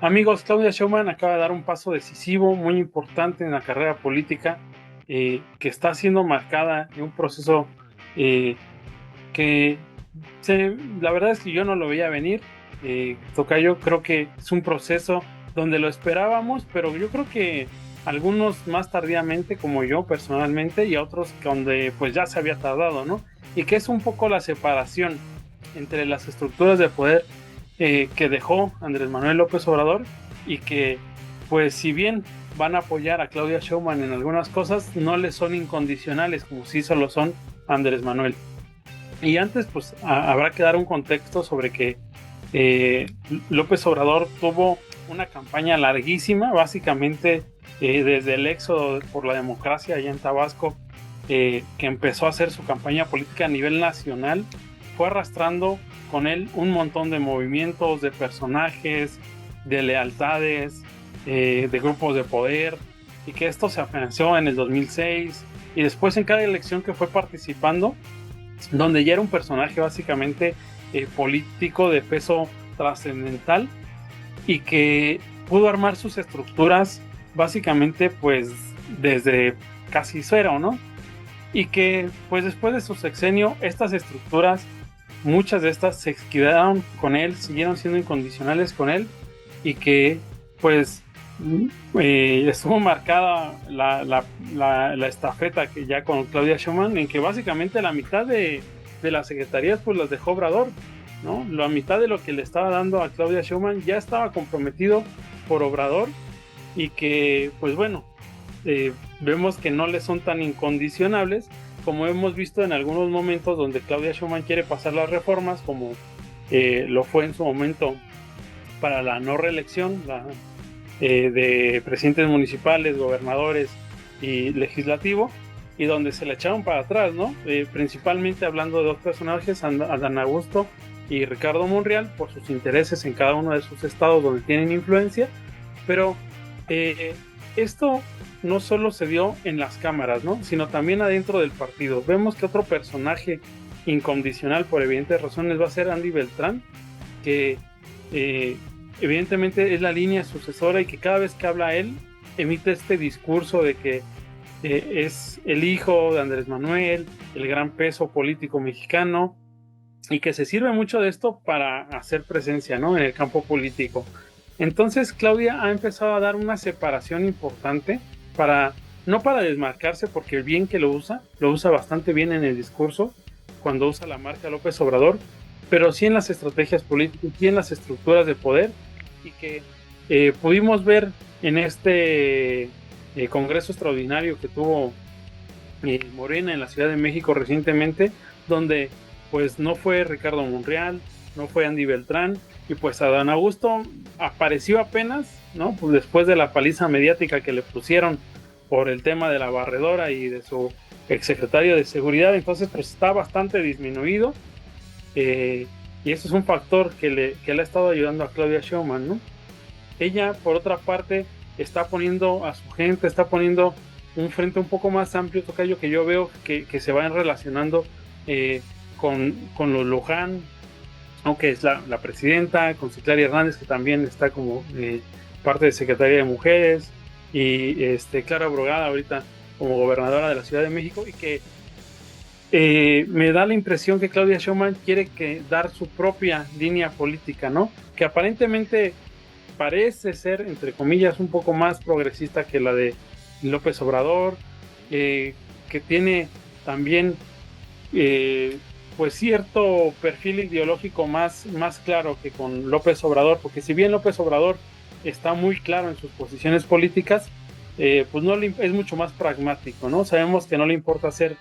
Amigos, Claudia Sheinbaum acaba de dar un paso decisivo, muy importante en la carrera política, que está siendo marcada en un proceso eh, que la verdad es que yo no lo veía venir. Tocayo, creo que es un proceso donde lo esperábamos, pero yo creo que algunos más tardíamente, como yo personalmente, y otros donde pues ya se había tardado, ¿no? Y que es un poco la separación entre las estructuras de poder que dejó Andrés Manuel López Obrador y que, pues si bien van a apoyar a Claudia Sheinbaum en algunas cosas, no le son incondicionales como sí solo son Andrés Manuel. Y antes, pues habrá que dar un contexto sobre que eh, López Obrador tuvo una campaña larguísima, básicamente desde el éxodo por la democracia allá en Tabasco, que empezó a hacer su campaña política a nivel nacional, fue arrastrando con él un montón de movimientos, de personajes, de lealtades, de grupos de poder, y que esto se afianzó en el 2006 y después en cada elección que fue participando, donde ya era un personaje básicamente político de peso trascendental y que pudo armar sus estructuras básicamente pues desde casi cero, ¿no? Y que pues después de su sexenio estas estructuras, muchas de estas se quedaron con él, siguieron siendo incondicionales con él y que pues estuvo marcada la estafeta que ya con Claudia Sheinbaum, en que básicamente la mitad de las secretarías pues las dejó Obrador, ¿no? La mitad de lo que le estaba dando a Claudia Sheinbaum ya estaba comprometido por Obrador y que pues bueno, vemos que no le son tan incondicionables como hemos visto en algunos momentos donde Claudia Sheinbaum quiere pasar las reformas, como lo fue en su momento para la no reelección de presidentes municipales, gobernadores y legislativo, y donde se le echaron para atrás, ¿no? Principalmente hablando de dos personajes, Adán Augusto y Ricardo Monreal, por sus intereses en cada uno de sus estados donde tienen influencia, pero esto no solo se dio en las cámaras, ¿no? Sino también adentro del partido. Vemos que otro personaje incondicional, por evidentes razones, va a ser Andy Beltrán, que eh, evidentemente es la línea sucesora y que cada vez que habla él, emite este discurso de que es el hijo de Andrés Manuel, el gran peso político mexicano, y que se sirve mucho de esto para hacer presencia, ¿no?, en el campo político. Entonces Claudia ha empezado a dar una separación importante para, no para desmarcarse, porque el bien que lo usa bastante bien en el discurso, cuando usa la marca López Obrador, pero sí en las estrategias políticas y en las estructuras de poder, y que pudimos ver en este congreso extraordinario que tuvo Morena en la Ciudad de México recientemente, donde pues no fue Ricardo Monreal, no fue Andy Beltrán, y pues Adán Augusto apareció apenas, ¿no? Pues después de la paliza mediática que le pusieron por el tema de la barredora y de su exsecretario de Seguridad, entonces pues está bastante disminuido, eh, y eso es un factor que le ha estado ayudando a Claudia Sheinbaum, ¿no? Ella, por otra parte, está poniendo a su gente, está poniendo un frente un poco más amplio, Tocayo, que yo veo que se van relacionando eh, con los Luján, aunque es la presidenta, con Citlali Hernández, que también está como parte de Secretaría de Mujeres, y Clara Brugada ahorita como gobernadora de la Ciudad de México, y que me da la impresión que Claudia Sheinbaum quiere dar su propia línea política, ¿no? Que aparentemente parece ser, entre comillas, un poco más progresista que la de López Obrador, que tiene también eh, pues cierto perfil ideológico más claro que con López Obrador, porque si bien López Obrador está muy claro en sus posiciones políticas, pues no es mucho más pragmático, ¿no? Sabemos que no le importa hacer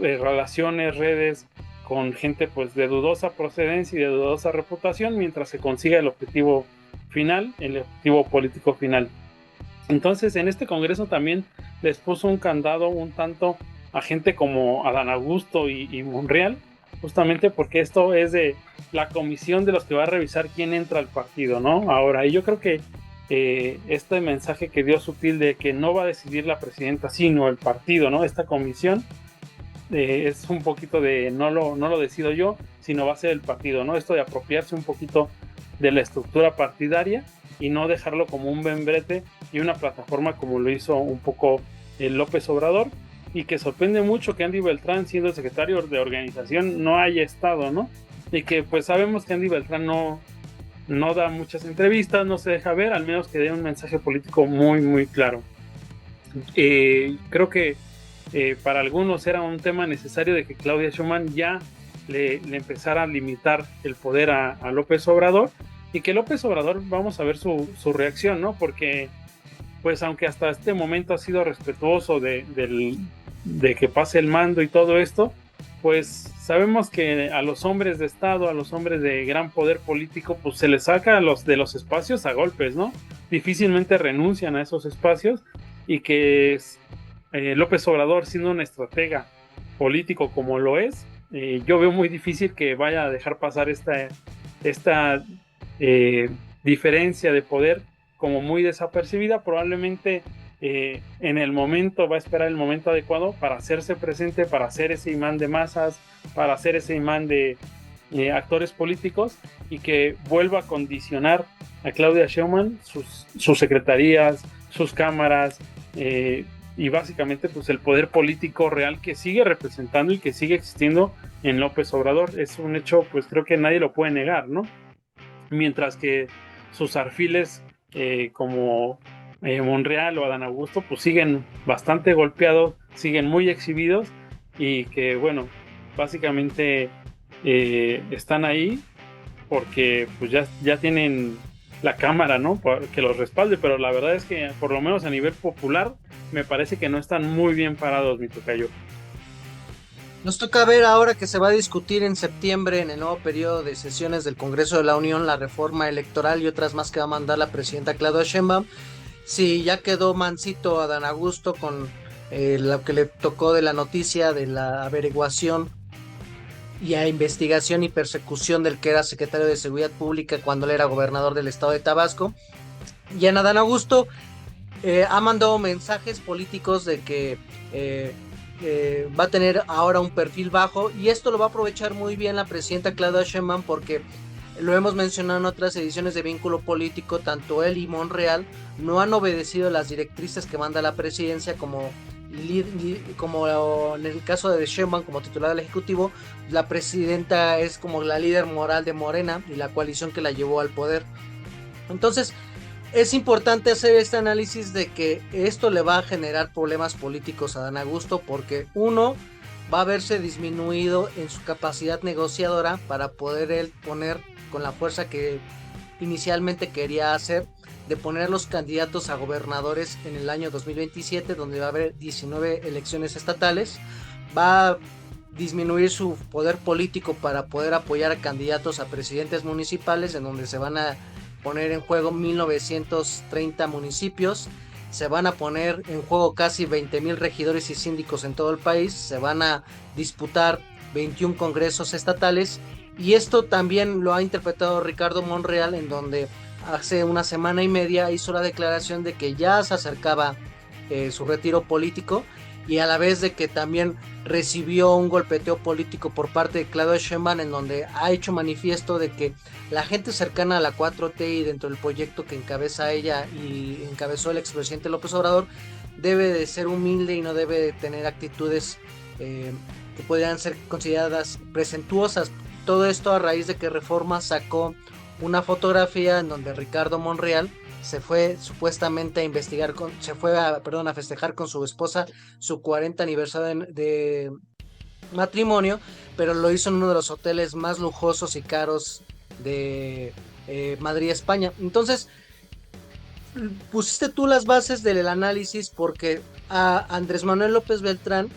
relaciones, redes con gente pues de dudosa procedencia y de dudosa reputación mientras se consiga el objetivo final, el objetivo político final. Entonces en este congreso también les puso un candado un tanto a gente como Adán Augusto y Monreal, justamente porque esto es de la comisión de los que va a revisar quién entra al partido, ¿no? Ahora, y yo creo que este mensaje que dio sutil de que no va a decidir la presidenta, sino el partido, ¿no? Esta comisión es un poquito de no lo decido yo, sino va a ser el partido, ¿no? Esto de apropiarse un poquito de la estructura partidaria y no dejarlo como un membrete y una plataforma como lo hizo un poco el López Obrador, y que sorprende mucho que Andy Beltrán, siendo secretario de organización, no haya estado, ¿no? Y que pues sabemos que Andy Beltrán no da muchas entrevistas, no se deja ver, al menos que dé un mensaje político muy, muy claro. Creo que para algunos era un tema necesario de que Claudia Sheinbaum ya le empezara a limitar el poder a López Obrador, y que López Obrador, vamos a ver su reacción, ¿no? Porque pues aunque hasta este momento ha sido respetuoso de que pase el mando y todo esto, pues sabemos que a los hombres de Estado, a los hombres de gran poder político, pues se les saca de los espacios a golpes, ¿no? Difícilmente renuncian a esos espacios, y que López Obrador, siendo un estratega político como lo es, yo veo muy difícil que vaya a dejar pasar esta diferencia de poder como muy desapercibida. Probablemente en el momento va a esperar el momento adecuado para hacerse presente, para hacer ese imán de masas, para hacer ese imán de actores políticos, y que vuelva a condicionar a Claudia Sheinbaum, sus secretarías, sus cámaras, y básicamente pues el poder político real que sigue representando y que sigue existiendo en López Obrador. Es un hecho, pues creo que nadie lo puede negar, ¿no? Mientras que sus alfiles como Monreal o Adán Augusto pues siguen bastante golpeados, siguen muy exhibidos, y que bueno, básicamente están ahí porque pues ya tienen la cámara, ¿no? Que los respalde, pero la verdad es que por lo menos a nivel popular me parece que no están muy bien parados, mi tocayo. Nos toca ver ahora que se va a discutir en septiembre en el nuevo periodo de sesiones del Congreso de la Unión la reforma electoral y otras más que va a mandar la presidenta Claudia Sheinbaum. Si ya quedó mansito Adán Augusto con lo que le tocó de la noticia de la averiguación y a investigación y persecución del que era secretario de Seguridad Pública cuando él era gobernador del estado de Tabasco. Y en Adán Augusto ha mandado mensajes políticos de que va a tener ahora un perfil bajo, y esto lo va a aprovechar muy bien la presidenta Claudia Sheinbaum, porque lo hemos mencionado en otras ediciones de Vínculo Político, tanto él y Monreal no han obedecido las directrices que manda la presidencia, como en el caso de Sheinbaum como titular del Ejecutivo. La presidenta es como la líder moral de Morena y la coalición que la llevó al poder. Entonces es importante hacer este análisis de que esto le va a generar problemas políticos a Adán Augusto, porque uno, va a verse disminuido en su capacidad negociadora para poder él poner con la fuerza que inicialmente quería hacer, de poner los candidatos a gobernadores en el año 2027, donde va a haber 19 elecciones estatales. Va a disminuir su poder político para poder apoyar a candidatos a presidentes municipales, en donde se van a poner en juego 1930 municipios, se van a poner en juego casi 20,000 regidores y síndicos en todo el país, se van a disputar 21 congresos estatales, y esto también lo ha interpretado Ricardo Monreal, en donde hace una semana y media hizo la declaración de que ya se acercaba su retiro político, y a la vez de que también recibió un golpeteo político por parte de Claudia Sheinbaum, en donde ha hecho manifiesto de que la gente cercana a la 4T y dentro del proyecto que encabeza ella y encabezó el expresidente López Obrador debe de ser humilde y no debe de tener actitudes que podrían ser consideradas presuntuosas. Todo esto a raíz de que Reforma sacó una fotografía en donde Ricardo Monreal se fue supuestamente a investigar a festejar con su esposa su 40 aniversario de matrimonio, pero lo hizo en uno de los hoteles más lujosos y caros de Madrid, España. Entonces, pusiste tú las bases del análisis, porque a Andrés Manuel López Beltrán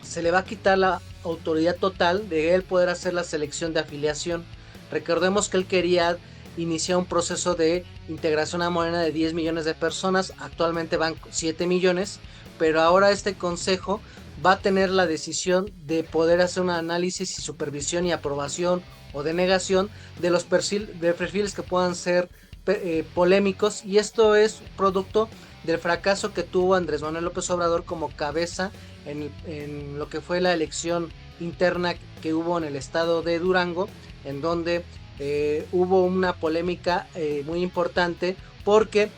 se le va a quitar la autoridad total de él poder hacer la selección de afiliación. Recordemos que él quería iniciar un proceso de integración a Morena de 10 millones de personas, actualmente van 7 millones, pero ahora este consejo va a tener la decisión de poder hacer un análisis y supervisión y aprobación o denegación de los perfiles que puedan ser polémicos, y esto es producto del fracaso que tuvo Andrés Manuel López Obrador como cabeza en lo que fue la elección interna que hubo en el estado de Durango, en donde hubo una polémica muy importante porque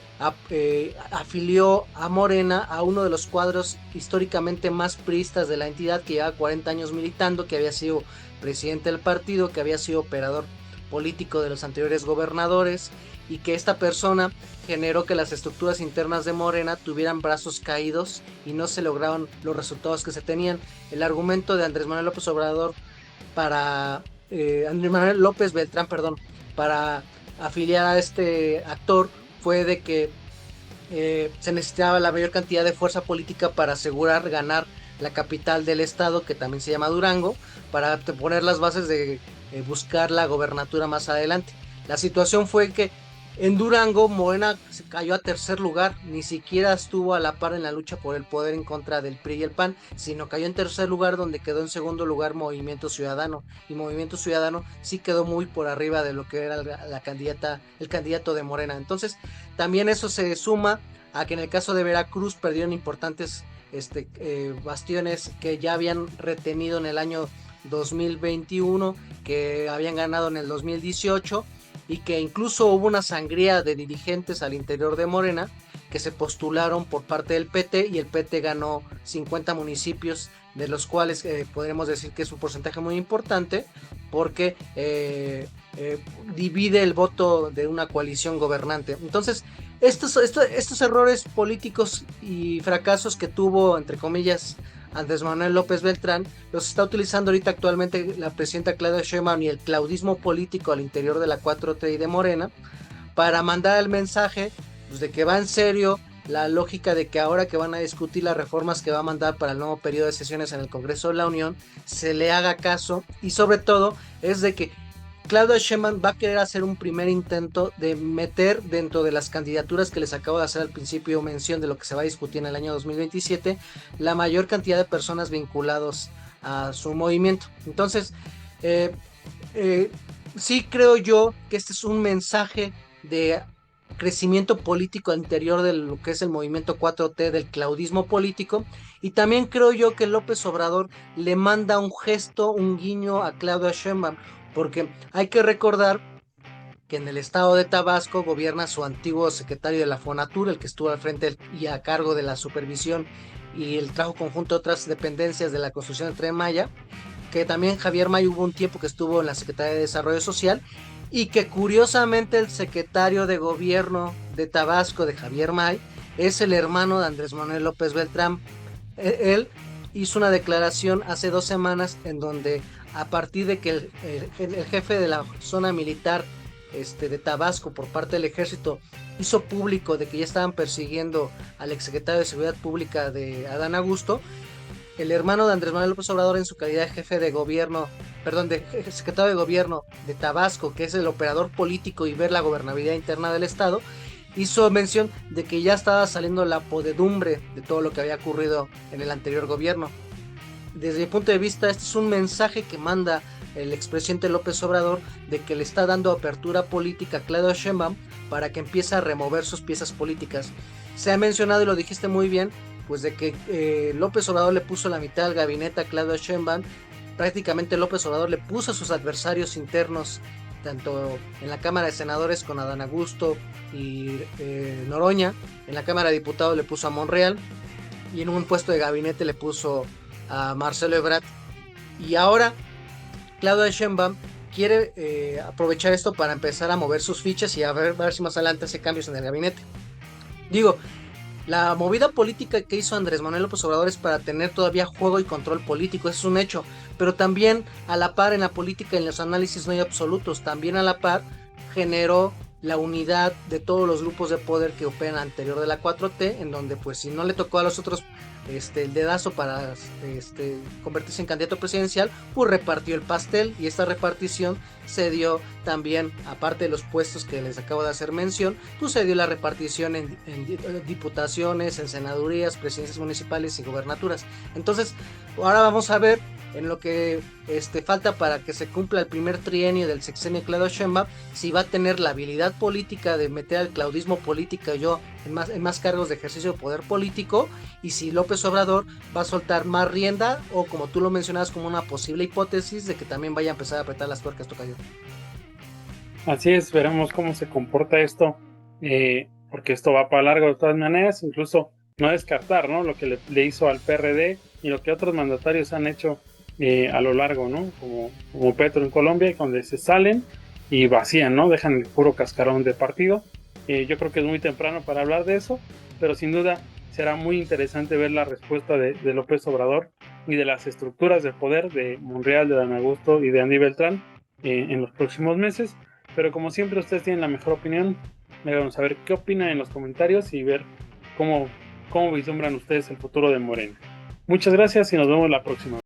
afilió a Morena a uno de los cuadros históricamente más priistas de la entidad, que lleva 40 años militando, que había sido presidente del partido, que había sido operador político de los anteriores gobernadores, y que esta persona generó que las estructuras internas de Morena tuvieran brazos caídos y no se lograron los resultados que se tenían. El argumento de Andrés Manuel López Obrador para Andrés Manuel López Beltrán, perdón, para afiliar a este actor fue de que se necesitaba la mayor cantidad de fuerza política para asegurar ganar la capital del estado, que también se llama Durango, para poner las bases de buscar la gobernatura más adelante. La situación fue que en Durango Morena se cayó a tercer lugar, ni siquiera estuvo a la par en la lucha por el poder en contra del PRI y el PAN, sino cayó en tercer lugar, donde quedó en segundo lugar Movimiento Ciudadano, y Movimiento Ciudadano sí quedó muy por arriba de lo que era el candidato de Morena. Entonces también eso se suma a que en el caso de Veracruz perdieron importantes bastiones que ya habían retenido en el año 2021, que habían ganado en el 2018, y que incluso hubo una sangría de dirigentes al interior de Morena que se postularon por parte del PT, y el PT ganó 50 municipios, de los cuales podríamos decir que es un porcentaje muy importante, porque divide el voto de una coalición gobernante. Entonces, estos errores políticos y fracasos que tuvo, entre comillas, Andrés Manuel López Beltrán, los está utilizando ahorita actualmente la presidenta Claudia Sheinbaum y el claudismo político al interior de la 4T y de Morena, para mandar el mensaje, pues, de que va en serio la lógica de que ahora que van a discutir las reformas que va a mandar para el nuevo periodo de sesiones en el Congreso de la Unión, se le haga caso, y sobre todo es de que Claudia Sheinbaum va a querer hacer un primer intento de meter dentro de las candidaturas que les acabo de hacer al principio mención de lo que se va a discutir en el año 2027, la mayor cantidad de personas vinculados a su movimiento. Entonces, sí creo yo que este es un mensaje de crecimiento político interior de lo que es el movimiento 4T, del claudismo político, y también creo yo que López Obrador le manda un gesto, un guiño a Claudia Sheinbaum, porque hay que recordar que en el estado de Tabasco gobierna su antiguo secretario de la Fonatur, el que estuvo al frente y a cargo de la supervisión y el trabajo conjunto de otras dependencias de la construcción del Tren Maya, que también Javier May hubo un tiempo que estuvo en la Secretaría de Desarrollo Social, y que curiosamente el secretario de gobierno de Tabasco, de Javier May, es el hermano de Andrés Manuel López Beltrán. Él hizo una declaración hace 2 semanas en donde, a partir de que el jefe de la zona militar de Tabasco por parte del ejército hizo público de que ya estaban persiguiendo al exsecretario de Seguridad Pública de Adán Augusto, el hermano de Andrés Manuel López Obrador, en su calidad de jefe de gobierno, perdón, de secretario de gobierno de Tabasco, que es el operador político y ver la gobernabilidad interna del estado, hizo mención de que ya estaba saliendo la podedumbre de todo lo que había ocurrido en el anterior gobierno. Desde mi punto de vista, este es un mensaje que manda el expresidente López Obrador, de que le está dando apertura política a Claudia Sheinbaum para que empiece a remover sus piezas políticas. Se ha mencionado, y lo dijiste muy bien, pues de que López Obrador le puso la mitad del gabinete a Claudia Sheinbaum. Prácticamente López Obrador le puso a sus adversarios internos, tanto en la Cámara de Senadores con Adán Augusto y Noroña, en la Cámara de Diputados le puso a Monreal, y en un puesto de gabinete le puso a Marcelo Ebrard. Y ahora Claudia Sheinbaum quiere aprovechar esto para empezar a mover sus fichas y a ver si más adelante hace cambios en el gabinete. Digo, la movida política que hizo Andrés Manuel López Obrador es para tener todavía juego y control político, eso es un hecho, pero también a la par en la política y en los análisis no hay absolutos, también a la par generó la unidad de todos los grupos de poder que operan anterior de la 4T, en donde pues si no le tocó a los otros el dedazo para convertirse en candidato presidencial, pues repartió el pastel, y esta repartición se dio también, aparte de los puestos que les acabo de hacer mención, pues se dio la repartición en diputaciones, en senadurías, presidencias municipales y gobernaturas. Entonces ahora vamos a ver en lo que falta para que se cumpla el primer trienio del sexenio de Claudia Sheinbaum, si va a tener la habilidad política de meter al claudismo político en más cargos de ejercicio de poder político, y si López Obrador va a soltar más rienda, o como tú lo mencionabas como una posible hipótesis de que también vaya a empezar a apretar las tuercas, tocayo. Así es, veremos cómo se comporta esto, porque esto va para largo de todas maneras, incluso no descartar, ¿no? Lo que le hizo al PRD y lo que otros mandatarios han hecho a lo largo, ¿no? Como Petro en Colombia, donde se salen y vacían, ¿no? Dejan el puro cascarón de partido. Yo creo que es muy temprano para hablar de eso, pero sin duda será muy interesante ver la respuesta de López Obrador y de las estructuras de poder de Monreal, de Dan Augusto y de Andy Beltrán en los próximos meses. Pero como siempre ustedes tienen la mejor opinión, me van a saber qué opinan en los comentarios y ver cómo vislumbran ustedes el futuro de Morena. Muchas gracias y nos vemos la próxima.